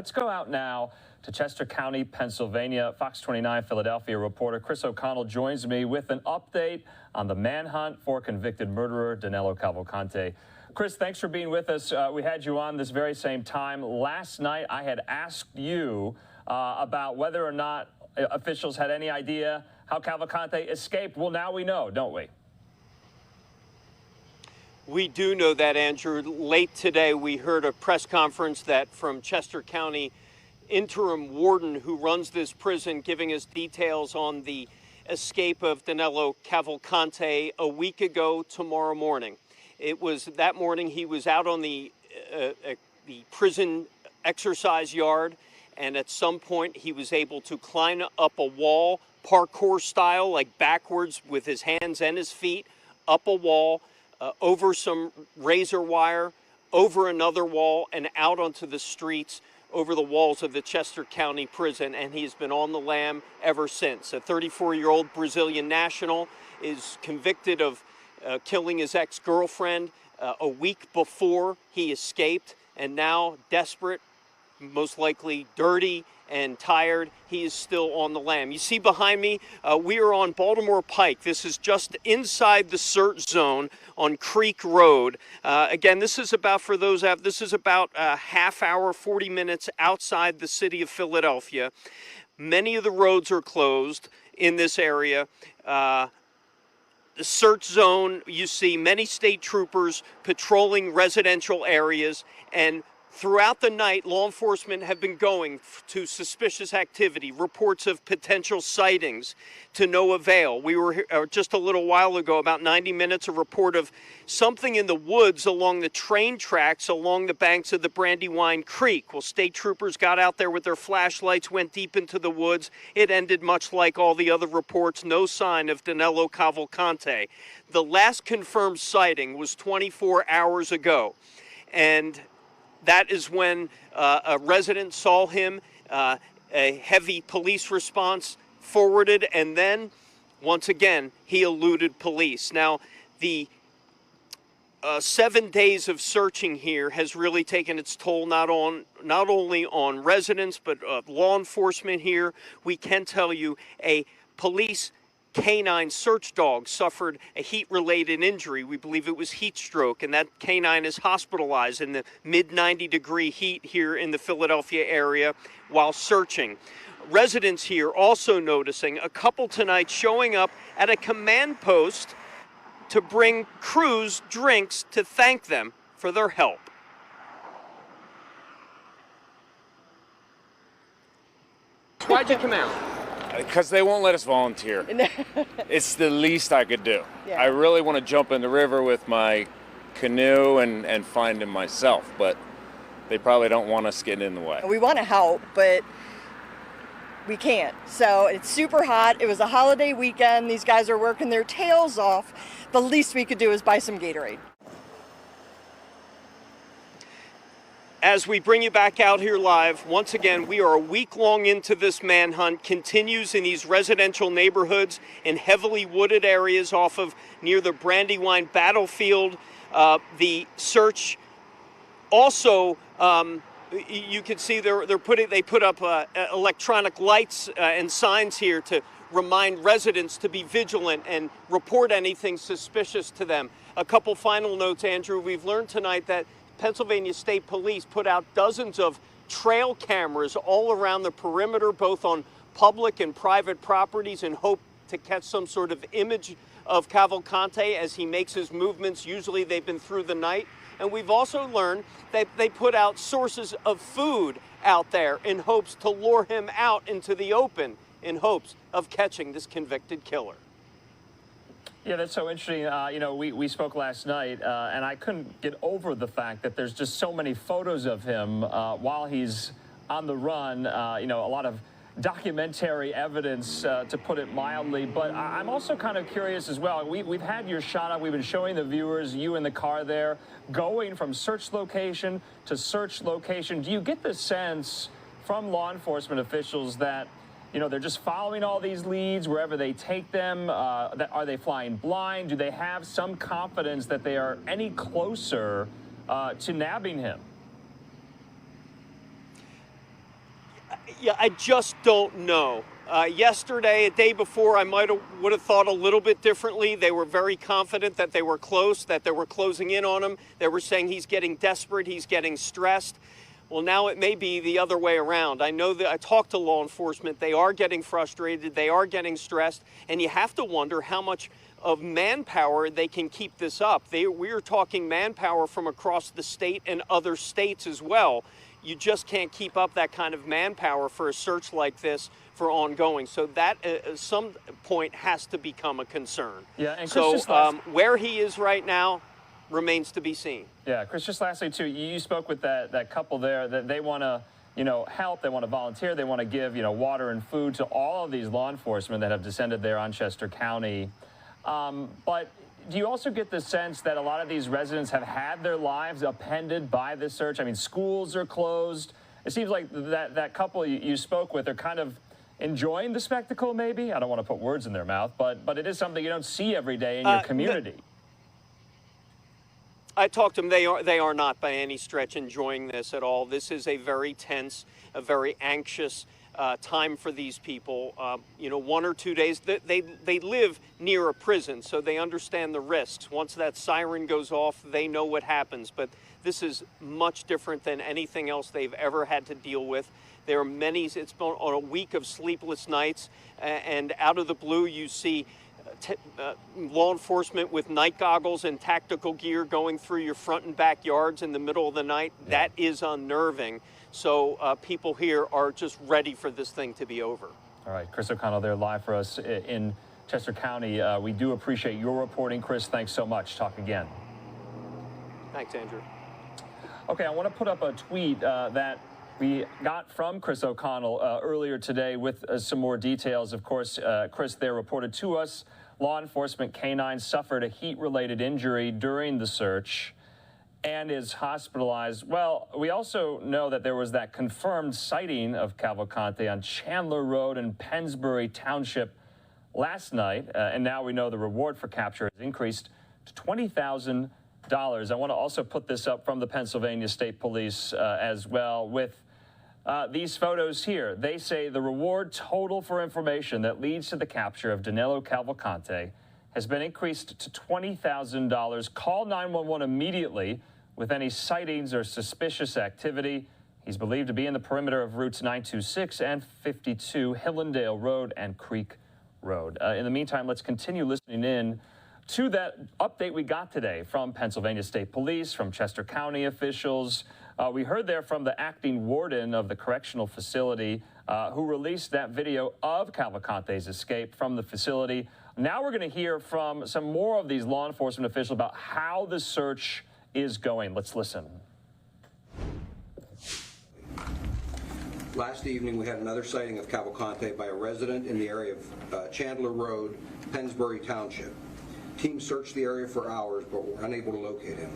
Let's go out now to Chester County, Pennsylvania. Fox 29 Philadelphia reporter Chris O'Connell joins me with an update on the manhunt for convicted murderer Danelo Cavalcante. Chris, thanks for being with us. We had you on this very same time. Last night, I had asked you about whether or not officials had any idea how Cavalcante escaped. Well, now we know, don't we? We do know that, Andrew. Late today, we heard a press conference that from Chester County interim warden who runs this prison, giving us details on the escape of Danelo Cavalcante a week ago tomorrow morning. It was that morning he was out on the prison exercise yard, and at some point he was able to climb up a wall, parkour style, like backwards with his hands and his feet, up a wall, over some razor wire, over another wall, and out onto the streets over the walls of the Chester County prison, and he's been on the lam ever since. A 34-year-old Brazilian national is convicted of killing his ex-girlfriend a week before he escaped, and now desperate, most likely dirty and tired, he is still on the lam. You see behind me, we are on Baltimore Pike. This is just inside the search zone on Creek Road. Again, this is about, for those out, this is about a half hour, 40 minutes outside the city of Philadelphia. Many of the roads are closed in this area. The search zone, you see many state troopers patrolling residential areas, and throughout the night, law enforcement have been going to suspicious activity, reports of potential sightings to no avail. We were here just a little while ago, about 90 minutes, a report of something in the woods along the train tracks along the banks of the Brandywine Creek. Well, state troopers got out there with their flashlights, went deep into the woods. It ended much like all the other reports, no sign of Danelo Cavalcante. The last confirmed sighting was 24 hours ago, and that is when a resident saw him, a heavy police response forwarded, and then, once again, he eluded police. Now, the 7 days of searching here has really taken its toll not only on residents, but law enforcement here. We can tell you a police canine search dog suffered a heat-related injury. We believe it was heat stroke, and that canine is hospitalized in the mid-90-degree heat here in the Philadelphia area while searching. Residents here also noticing a couple tonight showing up at a command post to bring crews drinks to thank them for their help. Why'd you come out? Because they won't let us volunteer. It's the least I could do. Yeah. I really want to jump in the river with my canoe and find him myself, but they probably don't want us getting in the way. We want to help, but we can't. So it's super hot. It was a holiday weekend. These guys are working their tails off. The least we could do is buy some Gatorade. As we bring you back out here live, once again, we are a week long into this manhunt, continues in these residential neighborhoods in heavily wooded areas off of near the Brandywine battlefield. The search also, you can see they put up electronic lights and signs here to remind residents to be vigilant and report anything suspicious to them. A couple final notes, Andrew. We've learned tonight that Pennsylvania State Police put out dozens of trail cameras all around the perimeter, both on public and private properties, in hope to catch some sort of image of Cavalcante as he makes his movements. Usually they've been through the night. And we've also learned that they put out sources of food out there in hopes to lure him out into the open, in hopes of catching this convicted killer. Yeah, that's so interesting. You know, we spoke last night, and I couldn't get over the fact that there's just so many photos of him while he's on the run. You know, a lot of documentary evidence, to put it mildly. But I'm also kind of curious as well. We've had your shot up. We've been showing the viewers you in the car there, going from search location to search location. Do you get the sense from law enforcement officials that, you know, they're just following all these leads wherever they take them? Are they flying blind? Do they have some confidence that they are any closer to nabbing him? Yeah, I just don't know. Yesterday, a day before, I would have thought a little bit differently. They were very confident that they were close, that they were closing in on him. They were saying he's getting desperate, he's getting stressed. Well, now it may be the other way around. I know that I talked to law enforcement. They are getting frustrated, they are getting stressed, and you have to wonder how much of manpower they can keep this up. We are talking manpower from across the state and other states as well. You just can't keep up that kind of manpower for a search like this for ongoing. So that at some point has to become a concern. Yeah, and Chris, so where he is right now remains to be seen. Yeah, Chris, just lastly too, you spoke with that couple there that they want to, help, they want to volunteer, they want to give, water and food to all of these law enforcement that have descended there on Chester County. But do you also get the sense that a lot of these residents have had their lives upended by this search? I mean, schools are closed. It seems like that couple you spoke with are kind of enjoying the spectacle, maybe? I don't want to put words in their mouth, but it is something you don't see every day in your community. I talked to them. They are not by any stretch enjoying this at all. This is a very tense, a very anxious time for these people. 1 or 2 days, they live near a prison, so they understand the risks. Once that siren goes off, they know what happens. But this is much different than anything else they've ever had to deal with. There are many, it's been on a week of sleepless nights, and out of the blue you see law enforcement with night goggles and tactical gear going through your front and backyards in the middle of the night. Yeah. That is unnerving. So people here are just ready for this thing to be over. All right, Chris O'Connell there live for us in Chester County. We do appreciate your reporting, Chris. Thanks so much. Talk again. Thanks, Andrew. Okay, I want to put up a tweet that we got from Chris O'Connell earlier today with some more details. Of course, Chris there reported to us law enforcement canine suffered a heat-related injury during the search and is hospitalized. Well, we also know that there was that confirmed sighting of Cavalcante on Chandler Road in Pennsbury Township last night, and now we know the reward for capture has increased to $20,000. I want to also put this up from the Pennsylvania State Police as well with these photos here. They say the reward total for information that leads to the capture of Danelo Cavalcante has been increased to $20,000. Call 911 immediately with any sightings or suspicious activity. He's believed to be in the perimeter of routes 926 and 52, Hillendale Road and Creek Road. In the meantime, let's continue listening in to that update we got today from Pennsylvania State Police, from Chester County officials. We heard there from the acting warden of the correctional facility who released that video of Cavalcante's escape from the facility. Now we're going to hear from some more of these law enforcement officials about how the search is going. Let's listen. Last evening, we had another sighting of Cavalcante by a resident in the area of Chandler Road, Pennsbury Township. Teams searched the area for hours, but were unable to locate him.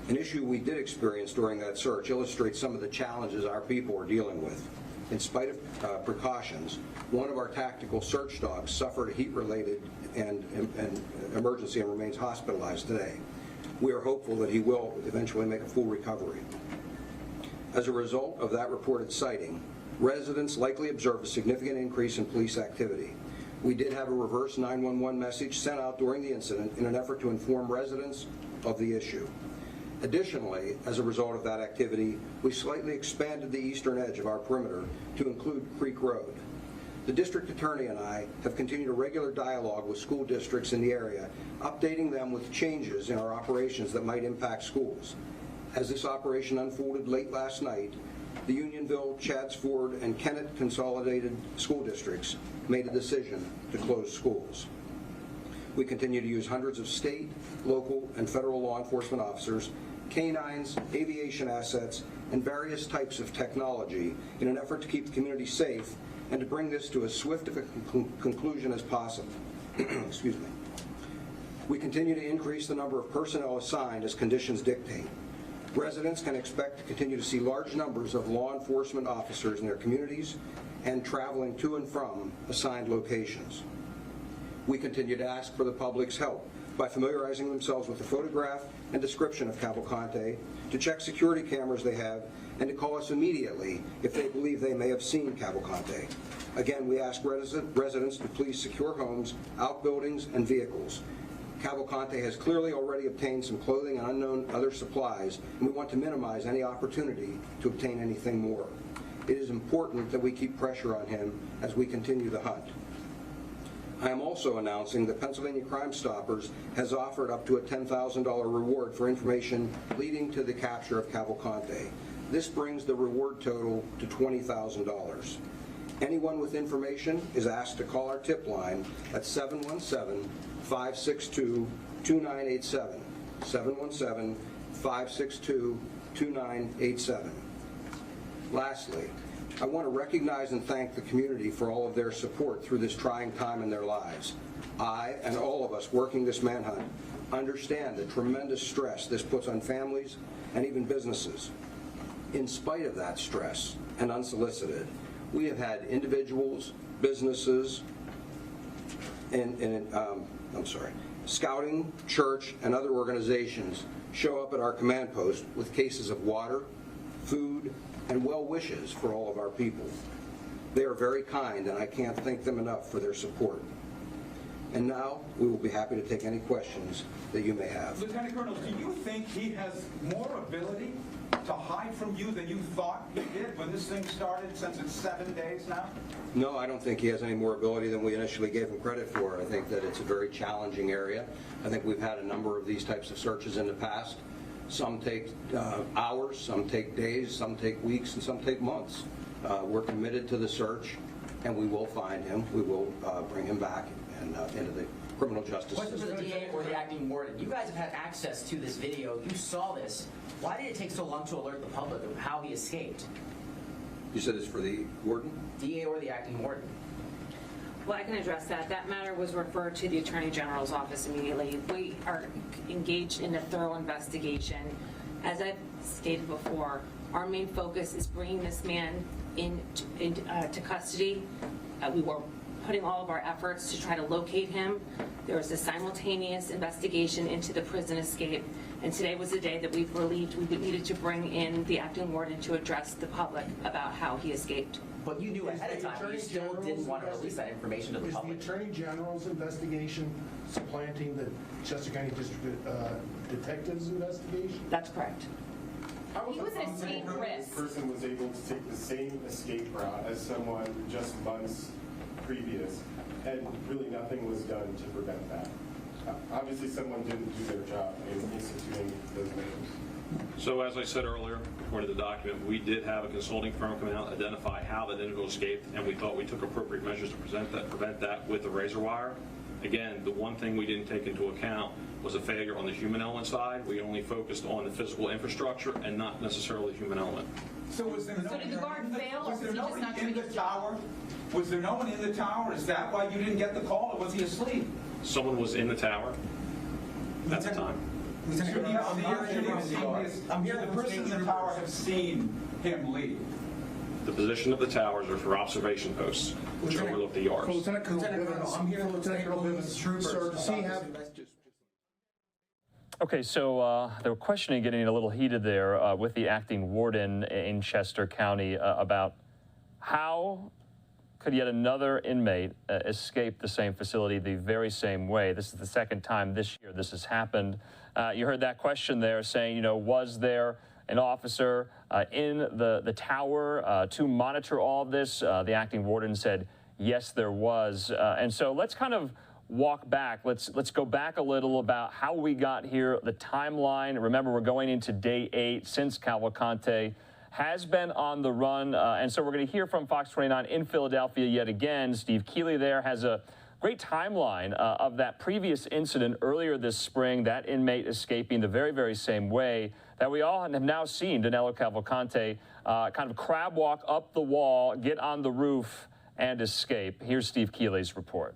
An issue we did experience during that search illustrates some of the challenges our people are dealing with. In spite of precautions, one of our tactical search dogs suffered a heat-related and emergency and remains hospitalized today. We are hopeful that he will eventually make a full recovery. As a result of that reported sighting, residents likely observed a significant increase in police activity. We did have a reverse 911 message sent out during the incident in an effort to inform residents of the issue. Additionally, as a result of that activity, we slightly expanded the eastern edge of our perimeter to include Creek Road. The district attorney and I have continued a regular dialogue with school districts in the area, updating them with changes in our operations that might impact schools. As this operation unfolded late last night, the Unionville, Chadds Ford, and Kennett Consolidated School Districts made a decision to close schools. We continue to use hundreds of state, local, and federal law enforcement officers, canines, aviation assets, and various types of technology in an effort to keep the community safe and to bring this to as swift of a conclusion as possible. Excuse me. We continue to increase the number of personnel assigned as conditions dictate. Residents can expect to continue to see large numbers of law enforcement officers in their communities and traveling to and from assigned locations. We continue to ask for the public's help by familiarizing themselves with the photograph and description of Cavalcante, to check security cameras they have, and to call us immediately if they believe they may have seen Cavalcante. Again, we ask residents to please secure homes, outbuildings, and vehicles. Cavalcante has clearly already obtained some clothing and unknown other supplies, and we want to minimize any opportunity to obtain anything more. It is important that we keep pressure on him as we continue the hunt. I am also announcing that Pennsylvania Crime Stoppers has offered up to a $10,000 reward for information leading to the capture of Cavalcante. This brings the reward total to $20,000. Anyone with information is asked to call our tip line at 717-562-2987, 717-562-2987. Lastly, I want to recognize and thank the community for all of their support through this trying time in their lives. I and all of us working this manhunt understand the tremendous stress this puts on families and even businesses. In spite of that stress, and unsolicited, we have had individuals, businesses, scouting, church, and other organizations show up at our command post with cases of water, food, and well wishes for all of our people. They are very kind, and I can't thank them enough for their support. And now we will be happy to take any questions that you may have. Lieutenant Colonel, do you think he has more ability to hide from you than you thought he did when this thing started, since it's 7 days now? No, I don't think he has any more ability than we initially gave him credit for. I think that it's a very challenging area. I think we've had a number of these types of searches in the past. Some take hours, some take days, some take weeks, and some take months. We're committed to the search, and we will find him. We will bring him back and into the criminal justice Question system. for the DA or the acting warden. You guys have had access to this video. You saw this. Why did it take so long to alert the public of how he escaped? You said it's for the warden? DA or the acting warden? Well, I can address that. That matter was referred to the Attorney General's office immediately. We are engaged in a thorough investigation. As I've stated before, our main focus is bringing this man to custody. We were putting all of our efforts to try to locate him. There was a simultaneous investigation into the prison escape, and today was the day that we believed we needed to bring in the acting warden to address the public about how he escaped. But you knew ahead of time, but you still didn't want to release that information to the public. Is the Attorney General's investigation supplanting the Chester County District Detective's investigation? That's correct. He was an escape risk. This person was able to take the same escape route as someone just months previous, and really nothing was done to prevent that. Obviously, someone didn't do their job in instituting those measures. So as I said earlier, according to the document, we did have a consulting firm come out and identify how that individual escaped, and we thought we took appropriate measures to prevent that with the razor wire. Again, the one thing we didn't take into account was a failure on the human element side. We only focused on the physical infrastructure and not necessarily the human element. So was there no did the guard fail, or was there was he just nobody not doing in the his job? tower? Was there no one in the tower? Is that why you didn't get the call, or was he asleep? Someone was in the tower at the time. The person in the tower have seen him leave. The position of the towers are for observation posts, which overlook the yards. Lieutenant Colonel Bivens, I'm here, Lieutenant Colonel Bivens. Sir, does he have... Okay, so they were questioning, getting a little heated there with the acting warden in Chester County about how could yet another inmate escape the same facility the very same way. This is the second time this year this has happened. You heard that question there saying, you know, was there an officer in the tower to monitor all of this? The acting warden said, yes, there was. And so let's kind of walk back. Let's go back a little about how we got here, the timeline. Remember, we're going into day 8 since Cavalcante has been on the run. And so we're going to hear from Fox 29 in Philadelphia yet again. Steve Keeley there has a great timeline of that previous incident earlier this spring, that inmate escaping the very, very same way that we all have now seen Danelo Cavalcante kind of crab walk up the wall, get on the roof, and escape. Here's Steve Keeley's report.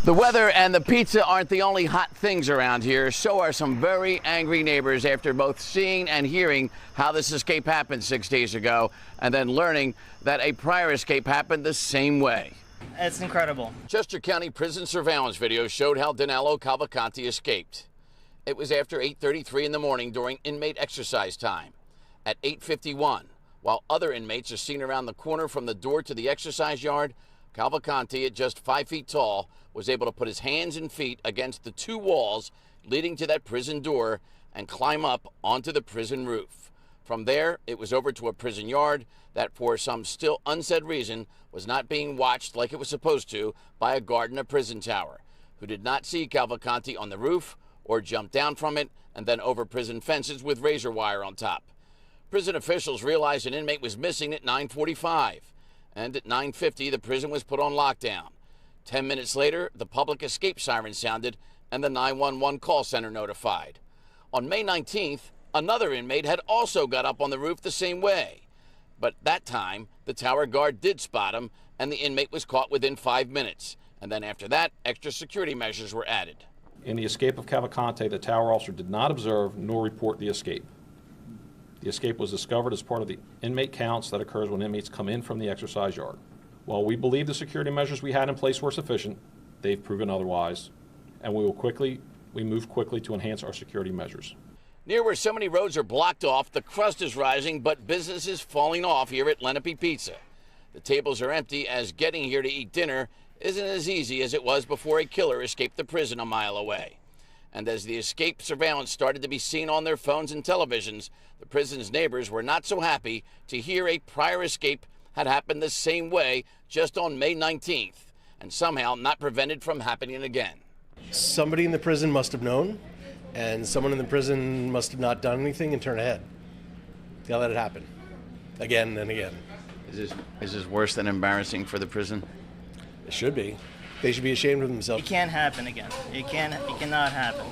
The weather and the pizza aren't the only hot things around here. So are some very angry neighbors after both seeing and hearing how this escape happened 6 days ago and then learning that a prior escape happened the same way. It's incredible. Chester County prison surveillance video showed how Danelo Cavalcante escaped. It was after 8:33 in the morning during inmate exercise time. At 8:51, while other inmates are seen around the corner from the door to the exercise yard, Cavalcante, at just 5 feet tall, was able to put his hands and feet against the two walls leading to that prison door and climb up onto the prison roof. From there, it was over to a prison yard that, for some still unsaid reason, was not being watched like it was supposed to by a guard in a prison tower, who did not see Cavalcante on the roof or jump down from it and then over prison fences with razor wire on top. Prison officials realized an inmate was missing at 9:45, and at 9:50 the prison was put on lockdown. 10 minutes later, the public escape siren sounded and the 911 call center notified. On May 19th, another inmate had also got up on the roof the same way. But that time, the tower guard did spot him, and the inmate was caught within 5 minutes. And then after that, extra security measures were added. In the escape of Cavalcante, the tower officer did not observe nor report the escape. The escape was discovered as part of the inmate counts that occurs when inmates come in from the exercise yard. While we believe the security measures we had in place were sufficient, they've proven otherwise, and we move quickly to enhance our security measures. Near where so many roads are blocked off, the crust is rising, but business is falling off here at Lenape Pizza. The tables are empty, as getting here to eat dinner isn't as easy as it was before a killer escaped the prison a mile away. And as the escape surveillance started to be seen on their phones and televisions, the prison's neighbors were not so happy to hear a prior escape had happened the same way just on May 19th, and somehow not prevented from happening again. Somebody in the prison must have known, and someone in the prison must have not done anything and turned ahead. They let it happen again and again. Is this worse than embarrassing for the prison? It should be. They should be ashamed of themselves. It can't happen again. It cannot happen.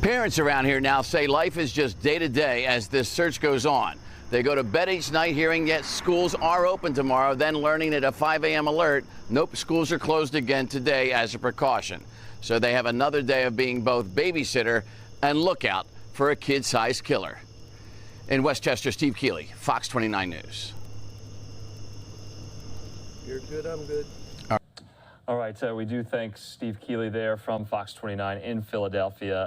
Parents around here now say life is just day to day as this search goes on. They go to bed each night hearing, yes, schools are open tomorrow, then learning at a 5 a.m. alert, nope, schools are closed again today as a precaution. So they have another day of being both babysitter and lookout for a kid-sized killer. In Westchester, Steve Keeley, Fox 29 News. You're good, I'm good. All right, we do thank Steve Keeley there from Fox 29 in Philadelphia.